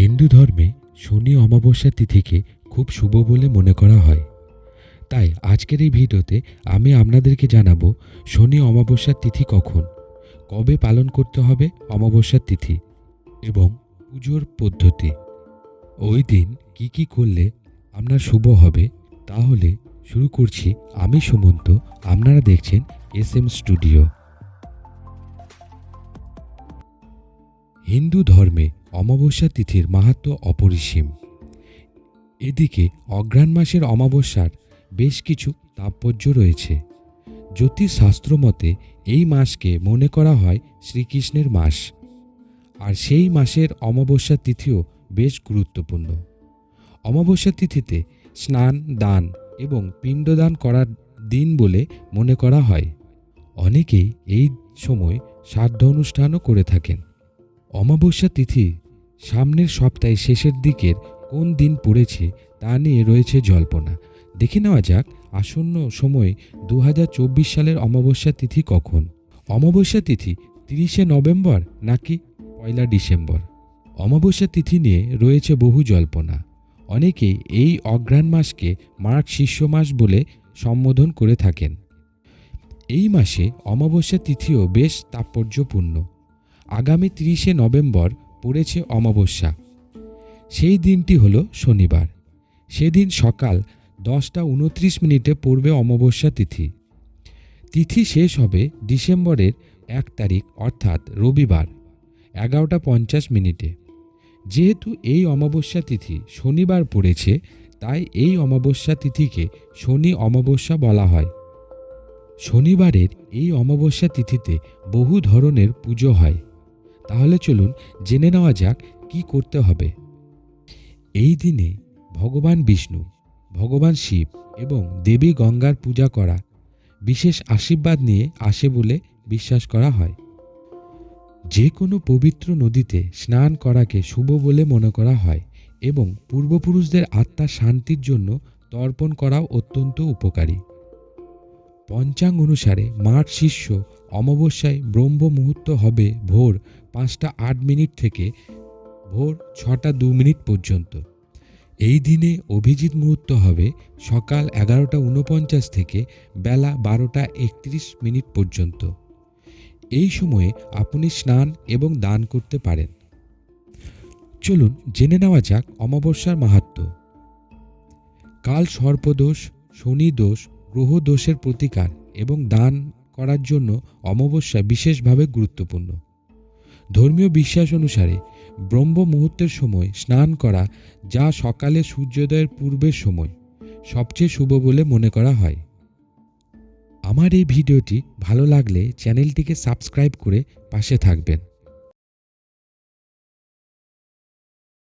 হিন্দু ধর্মে শনি অমাবস্যা তিথিকে খুব শুভ বলে মনে করা হয়। তাই আজকের এই ভিডিওতে আমি আপনাদেরকে জানাবো শনি অমাবস্যার তিথি কখন, কবে পালন করতে হবে অমাবস্যার তিথি এবং পুজোর পদ্ধতি। ওই দিন কি করলে আপনার শুভ হবে। তাহলে শুরু করছি। আমি সুমন্ত, আপনারা দেখছেন SM স্টুডিও। হিন্দু ধর্মে অমাবস্যা তিথির মাহাত্ম্য অপরিসীম। এদিকে অঘ্রাণ মাসের অমাবস্যার বেশ কিছু তাৎপর্য রয়েছে। জ্যোতিষশাস্ত্র মতে এই মাসকে মনে করা হয় শ্রীকৃষ্ণের মাস, আর সেই মাসের অমাবস্যা তিথিও বেশ গুরুত্বপূর্ণ। অমাবস্যা তিথিতে স্নান, দান এবং পিণ্ডদান করার দিন বলে মনে করা হয়। অনেকেই এই সময় শ্রাদ্ধ অনুষ্ঠানও করে থাকেন। অমাবস্যা তিথি সামনের সপ্তাহের শেষের দিকের কোন দিন পড়েছে তা নিয়ে রয়েছে জল্পনা। দেখে নেওয়া যাক আসন্ন সময় 2024 সালের অমাবস্যা তিথি কখন। অমাবস্যা তিথি 30শে নভেম্বর নাকি 1 ডিসেম্বর। অমাবস্যা তিথি নিয়ে রয়েছে বহু জল্পনা। অনেকেই এই অঘ্রাণ মাসকে মার্গশীর্ষ মাস বলে সম্বোধন করে থাকেন। এই মাসে অমাবস্যা তিথিও বেশ তাৎপর্যপূর্ণ। আগামী 30শে নভেম্বর পড়েছে অমাবস্যা। সেই দিনটি হলো শনিবার। সেদিন সকাল 10টা 29 পড়বে অমাবস্যা তিথি। তিথি শেষ হবে ডিসেম্বরের 1 তারিখ অর্থাৎ রবিবার 11টা 50 যেহেতু এই অমাবস্যা তিথি শনিবার পড়েছে, তাই এই অমাবস্যা তিথিকে শনি অমাবস্যা বলা হয়। শনিবারের এই অমাবস্যা তিথিতে বহু ধরনের পুজো হয়। তাহলে চলুন জেনে নেওয়া যাক কি করতে হবে। এই দিনে ভগবান বিষ্ণু, ভগবান শিব এবং দেবী গঙ্গার পূজা করা বিশেষ আশীর্বাদ নিয়ে আসে বলে বিশ্বাস করা হয়। যে কোনো পবিত্র নদীতে স্নান করাকে শুভ বলে মনে করা হয় এবং পূর্বপুরুষদের আত্মার শান্তির জন্য তর্পণ করাও অত্যন্ত উপকারী। পঞ্চাঙ্গ অনুসারে মার্গশীর্ষ অমাবস্যায় ব্রহ্ম মুহূর্ত হবে ভোর 5টা 8 থেকে ভোর 6টা 2 পর্যন্ত। এই দিনে অভিজিৎ মুহূর্ত হবে সকাল 11টা 49 থেকে বেলা 12টা 31 পর্যন্ত। এই সময়ে আপনি স্নান এবং দান করতে পারেন। চলুন জেনে নেওয়া যাক অমাবস্যার মাহাত্ম্য। কাল সর্পদোষ, শনি দোষ, গ্রহ দোষের প্রতিকার এবং দান করার জন্য অমাবস্যা বিশেষভাবে গুরুত্বপূর্ণ। ধর্মীয় বিশ্বাস অনুসারে ব্রহ্ম মুহূর্তের সময় স্নান করা, যা সকালে সূর্যোদয়ের পূর্বের সময়, সবচেয়ে শুভ বলে মনে করা হয়। আমার এই ভিডিওটি ভালো লাগলে চ্যানেলটিকে সাবস্ক্রাইব করে পাশে থাকবেন।